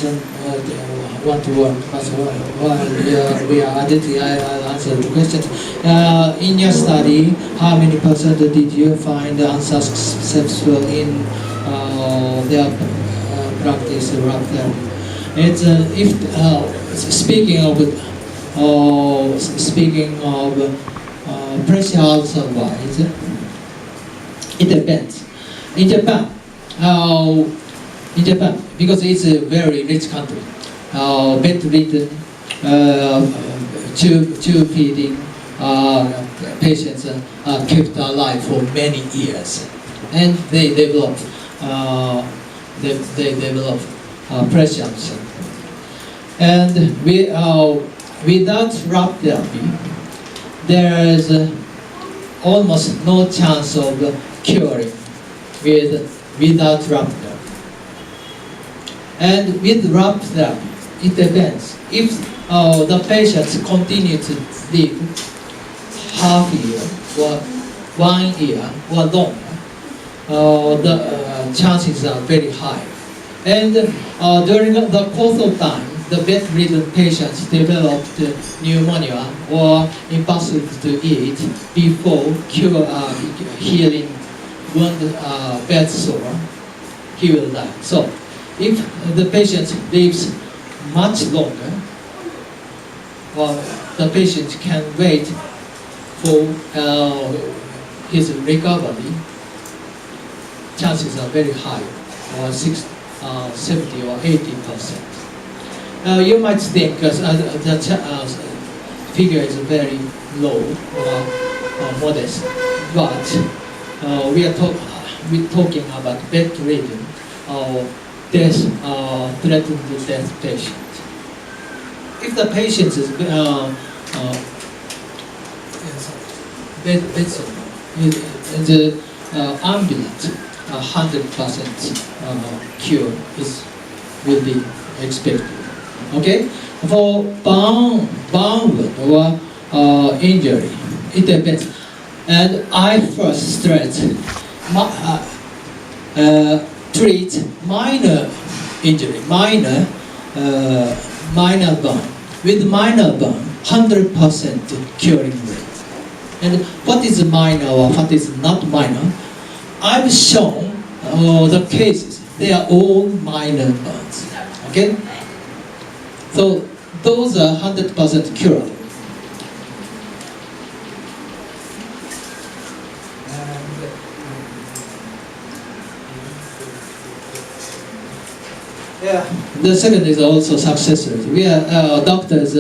want to work, but while we are editing, I'll answer the question. In your study, how many percent did you find unsuccessful in their practice rap therapy? It's if speaking of pressure ulcer wise, it depends. In Japan, because it's a very rich country, bedridden, tube feeding patients are kept alive for many years, and they develop pressure ulcer. And without rap therapy, there is almost no chance of curing without rap therapy. And with rap therapy, it depends. If the patients continue to live half year or 1 year or longer, the chances are very high. And during the course of time, the bedridden patients developed pneumonia or impossibility to eat before healing wound bed sore, he will die. So, if the patient lives much longer, the patient can wait for his recovery, chances are very high, or 70 or 80%. You might think the figure is very low or modest, but we're talking about bedridden or threatened death patient. If the patient is ambulant, 100% cure will be expected. Okay, for burn wound or injury, it depends. And I first treat minor injury, minor burn. With minor burn, 100% curing rate. And what is minor or what is not minor? I've shown the cases. They are all minor burns. Okay? So those are 100% curable. Yeah. The second is also success rate. We are doctors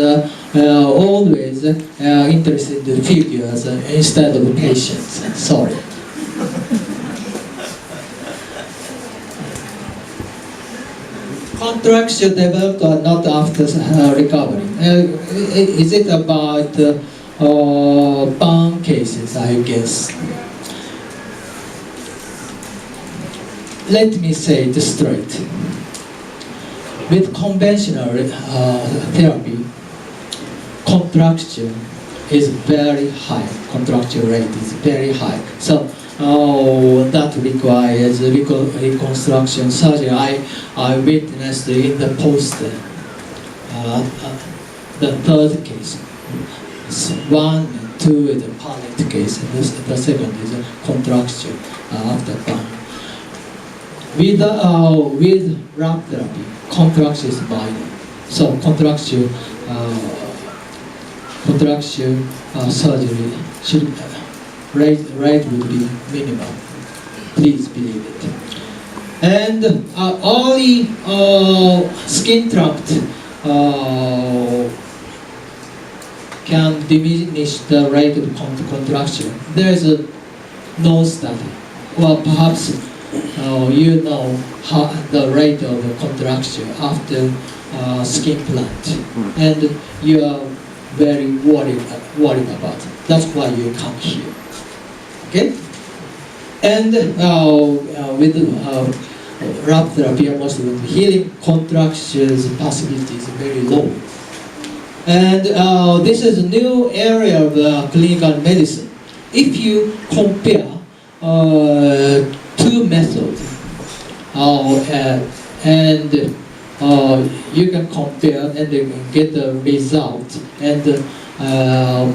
always interested in figures instead of patients. Sorry. Contraction developed or not after recovery? Is it about burn cases? I guess. Let me say it straight. With conventional therapy, contraction is very high. Contraction rate is very high. So that requires reconstruction surgery. I witnessed in the poster the third case. 1 and 2 is a palate case, and the second is a contraction after burn. With rap therapy, contraction is minor. So contraction surgery should rate would be minimal. Please believe it. And only skin trapped can diminish the rate of contraction. There is no study. Well, perhaps you know how the rate of contraction after skin plant, and you are very worried about it. That's why you come here. Okay? And with rap therapy, most of the healing contractions possibility is very low. And this is a new area of clinical medicine. If you compare two methods and you can compare and get the result and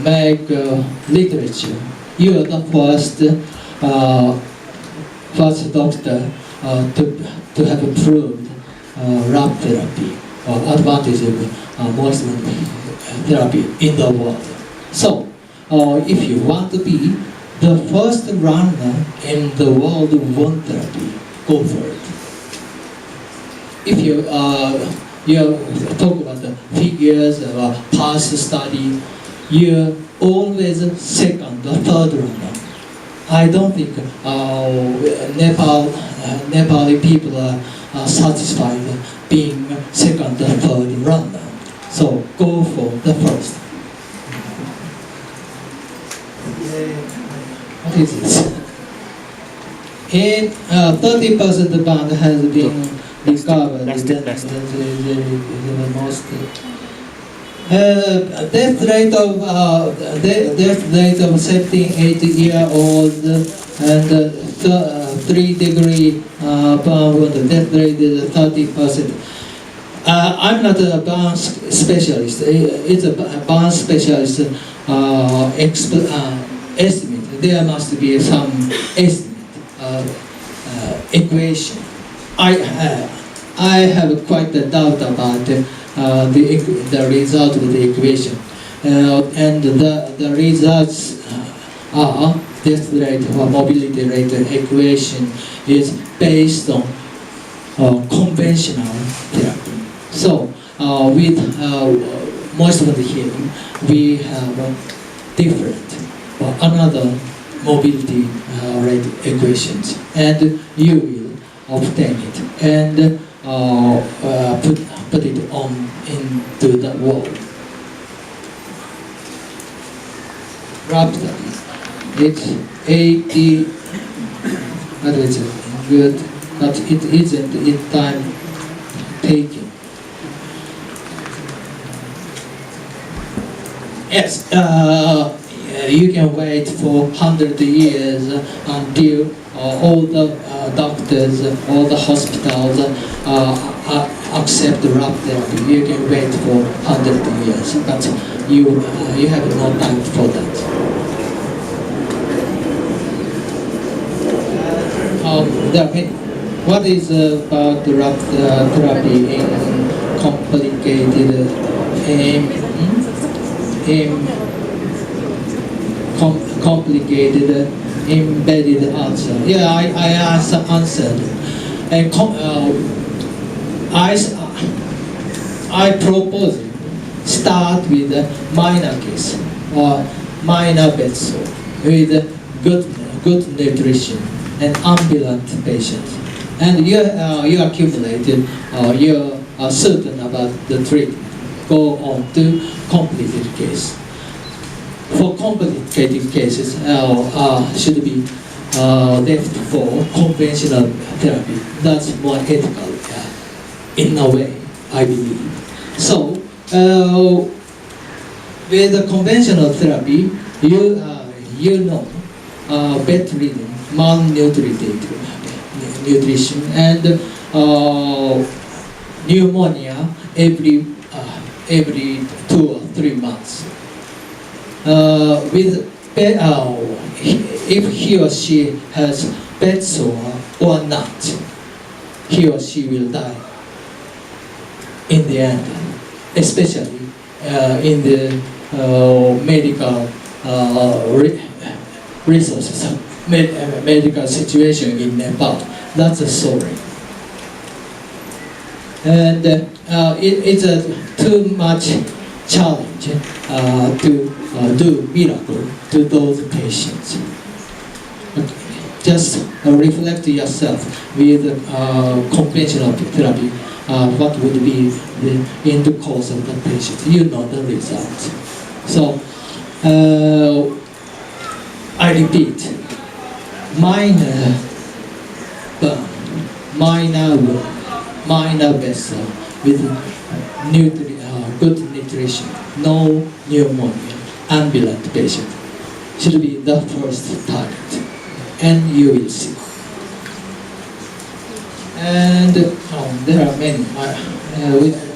make literature. You are the first doctor to have proved rap therapy or advantage of motion therapy in the world. So, if you want to be the first runner in the world of wound therapy, go for it. If you talk about the figures or past study, you're always second or third runner. I don't think Nepali people are satisfied being second or third runner. So go for the first. What is this? 30% band has been recovered. That's the most. Death rate of 17-18-year-olds and 3-degree burn wound. Death rate is 30%. I'm not a burn specialist. It's a burn specialist estimate. There must be some estimate equation. I have quite a doubt about the result of the equation, and the results are death rate or mobility rate equation is based on conventional therapy. So with motion healing, we have different or another mobility rate equations, and you will obtain it and put it on into the world. Raptor, it's 80. What is it? Good, but it isn't in time taking. Yes, you can wait for 100 years until all the doctors, all the hospitals accept rap therapy. You can wait for 100 years, but you have no time for that. What is about rap therapy in complicated complicated embedded answer? Yeah, I answered. And I propose start with a minor case or minor bed sore with good nutrition and ambulant patients, and you accumulated you are certain about the treatment. Go on to complicated case. For complicated cases, should be left for conventional therapy. That's more ethical, in a way, I believe. So, with the conventional therapy, you know, bedridden, malnutrited nutrition, and pneumonia every 2 or 3 months. If he or she has bed sore or not, he or she will die in the end, especially in the medical resources, medical situation in Nepal. That's a story. And it's too much challenge to do miracle to those patients. Just reflect yourself with conventional therapy. What would be the end course of the patient? You know the result. So I repeat: minor burn, minor wound, minor vessel with good nutrition, no pneumonia, ambulant patient should be the first target, and you will see. and there are many.